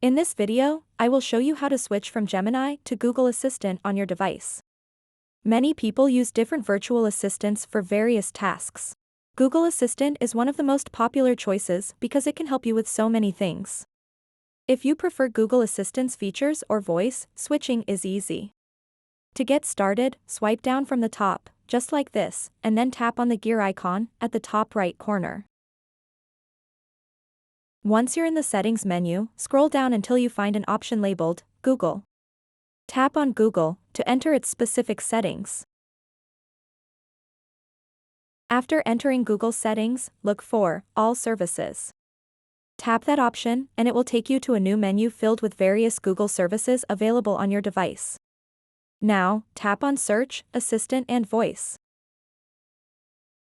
In this video, I will show you how to switch from Gemini to Google Assistant on your device. Many people use different virtual assistants for various tasks. Google Assistant is one of the most popular choices because it can help you with so many things. If you prefer Google Assistant's features or voice, switching is easy. To get started, swipe down from the top, just like this, and then tap on the gear icon at the top right corner. Once you're in the settings menu, scroll down until you find an option labeled Google. Tap on Google to enter its specific settings. After entering Google settings, look for All Services. Tap that option and it will take you to a new menu filled with various Google services available on your device. Now, tap on Search, Assistant and Voice.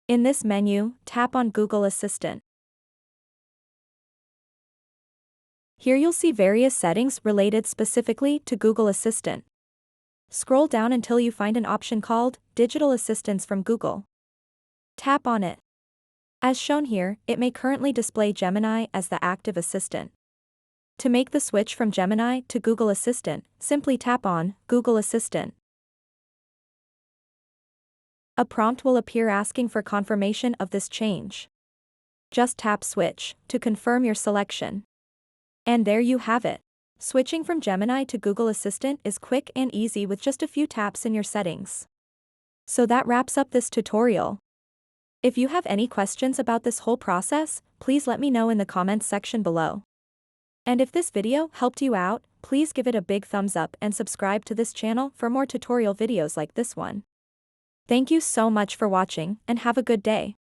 In this menu, tap on Google Assistant. Here you'll see various settings related specifically to Google Assistant. Scroll down until you find an option called Digital Assistants from Google. Tap on it. As shown here, it may currently display Gemini as the active assistant. To make the switch from Gemini to Google Assistant, simply tap on Google Assistant. A prompt will appear asking for confirmation of this change. Just tap Switch to confirm your selection. And there you have it. Switching from Gemini to Google Assistant is quick and easy with just a few taps in your settings. So that wraps up this tutorial. If you have any questions about this whole process, please let me know in the comments section below. And if this video helped you out, please give it a big thumbs up and subscribe to this channel for more tutorial videos like this one. Thank you so much for watching and have a good day.